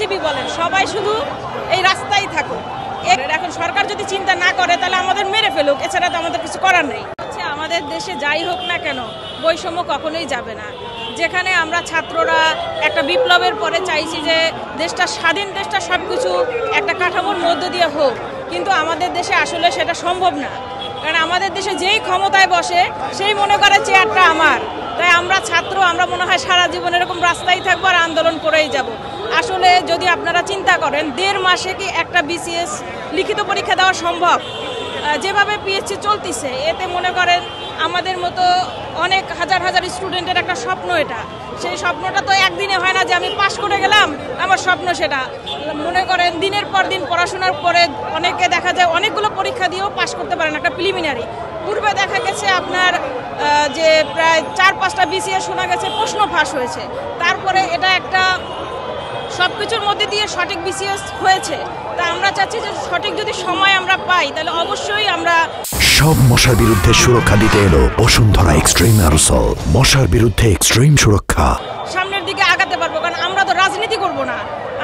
পেশাজীবী বলেন সবাই শুধু এই রাস্তায় থাকুক। এখন সরকার যদি চিন্তা না করে তাহলে আমাদের মেরে ফেলুক, এছাড়া তো আমাদের কিছু করার নেই। আমাদের দেশে যাই হোক না কেন বৈষম্য কখনোই যাবে না। যেখানে আমরা ছাত্ররা একটা বিপ্লবের পরে চাইছি যে দেশটা স্বাধীন, দেশটা সব কিছু একটা কাঠামোর মধ্য দিয়ে হোক, কিন্তু আমাদের দেশে আসলে সেটা সম্ভব না। কারণ আমাদের দেশে যেই ক্ষমতায় বসে সেই মনে করে চেয়ারটা আমার। তাই আমরা ছাত্র, আমরা মনে হয় সারা জীবন এরকম রাস্তায় থাকবো আর আন্দোলন করেই যাব। আসলে যদি আপনারা চিন্তা করেন 1.5 মাসে কি একটা বিসিএস লিখিত পরীক্ষা দেওয়া সম্ভব? যেভাবে পিএসসি চলতেছে এতে মনে করেন আমাদের মতো অনেক হাজার হাজার স্টুডেন্টের একটা স্বপ্ন, এটা সেই স্বপ্নটা তো একদিনে হয় না যে আমি পাশ করে গেলাম আমার স্বপ্ন সেটা। মনে করেন দিনের পর দিন পড়াশোনার পরে অনেকে দেখা যায় অনেকগুলো পরীক্ষা দিয়েও পাশ করতে পারেন একটা প্রিলিমিনারি। পূর্বে দেখা গেছে আপনার যে প্রায় 4-5টা বিসিএস শোনা গেছে প্রশ্ন ফাঁস হয়েছে, তারপরে এটা একটা সব কিছুর মধ্যে দিয়ে সঠিক বিসিএস হয়েছে। তা আমরা চাচ্ছি যে সঠিক যদি সময় আমরা পাই তাহলে অবশ্যই আমরা সব মশার বিরুদ্ধে সুরক্ষা দিতে এলো বসুন্ধরা এক্সট্রিম অ্যারোসল। মশার বিরুদ্ধে এক্সট্রিম সুরক্ষা। সামনের দিকে আগাতে পারবো, কারণ আমরা তো রাজনীতি করব না,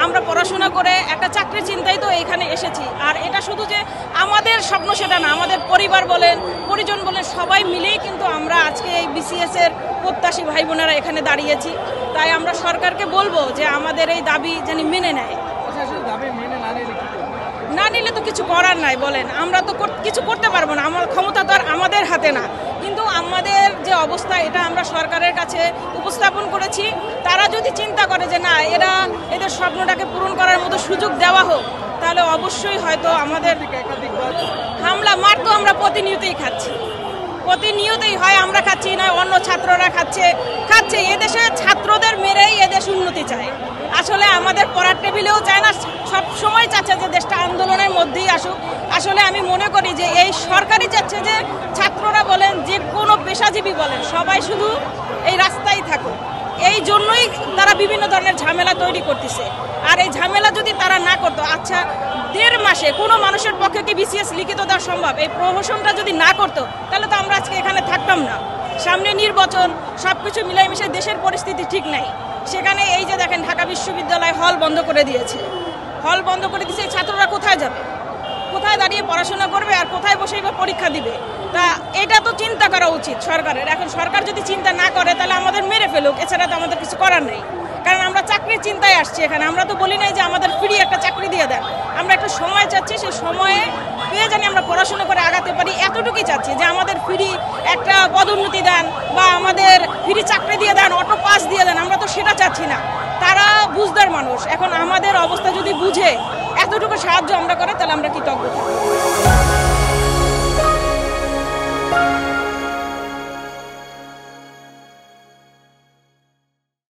আমরা পড়াশোনা করে একটা চাকরির চিন্তাই তো এখানে এসেছি। আর এটা শুধু যে আমাদের স্বপ্ন সেটা না, আমাদের পরিবার বলেন, পরিজন বলেন, সবাই মিলেই কিন্তু আমরা আজকে এই বিসিএস এর প্রত্যাশী ভাই বোনেরা এখানে দাঁড়িয়েছি। তাই আমরা সরকারকে বলবো যে আমাদের এই দাবি যেন মেনে নেয়। না নিলে তো কিছু করার নাই, বলেন আমরা তো কিছু করতে পারবো না, আমার ক্ষমতা তো আর আমাদের হাতে না। কিন্তু আমাদের যে অবস্থা এটা আমরা সরকারের কাছে উপস্থাপন করেছি। তারা যদি চিন্তা করে যে না এদের স্বপ্নটাকে পূরণ করার মতো সুযোগ দেওয়া হোক, তাহলে অবশ্যই হয়তো আমাদের হামলা মার তো আমরা প্রতিনিয়তই খাচ্ছি, প্রতিনিয়তই হয় আমরা খাচ্ছি, না অন্য ছাত্ররা খাচ্ছে। এদেশে ছাত্রদের মেরেই এদেশ উন্নতি চায়। আসলে আমাদের পড়ার টেবিলেও চায় না, সব সময় চাচ্ছে যে দেশটা আন্দোলনের মধ্যেই আসুক। আসলে আমি মনে করি যে এই সরকারই চাচ্ছে যে ছাত্ররা বলেন, যে কোনো পেশাজীবী বলেন সবাই শুধু এই রাস্তায় থাকুক। এই জন্যই তারা বিভিন্ন ধরনের ঝামেলা তৈরি করতেছে। আর এই ঝামেলা যদি তারা না করতো, আচ্ছা 1.5 মাসে কোনো মানুষের পক্ষে কি বিসিএস লিখিত দেওয়া সম্ভব? এই প্রহসনটা যদি না করতো তাহলে তো আমরা আজকে এখানে থাকতাম না। সামনে নির্বাচন, সব কিছু মিলাইমিশে দেশের পরিস্থিতি ঠিক নাই। সেখানে এই যে দেখেন ঢাকা বিশ্ববিদ্যালয় হল বন্ধ করে দিয়েছে, এই ছাত্ররা কোথায় যাবে? কোথায় দাঁড়িয়ে পড়াশোনা করবে আর কোথায় বসেই বা পরীক্ষা দিবে? তা এটা তো চিন্তা করা উচিত সরকারের। এখন সরকার যদি চিন্তা না করে তাহলে আমাদের মেরে ফেলুক, এছাড়া তো আমাদের কিছু করার নেই। কারণ আমরা চাকরির চিন্তায় আসছি এখানে, আমরা তো বলি নাই যে আমাদের ফ্রি একটা চাকরি দিয়ে দেন। আমরা একটা সময় চাচ্ছি, সেই সময়ে পেয়ে জানি আমরা পড়াশোনা করে আগাতে পারি, এতটুকুই চাচ্ছি। যে আমাদের ফ্রি একটা পদোন্নতি দেন বা আমাদের ফ্রি চাকরি দিয়ে দেন, অটো পাস দিয়ে দেন, আমরা তো সেটা চাচ্ছি না। তারা বুঝদার মানুষ, এখন আমাদের অবস্থা যদি বুঝে এতটুকু সাহায্য আমরা করে তাহলে আমরা কৃতজ্ঞ।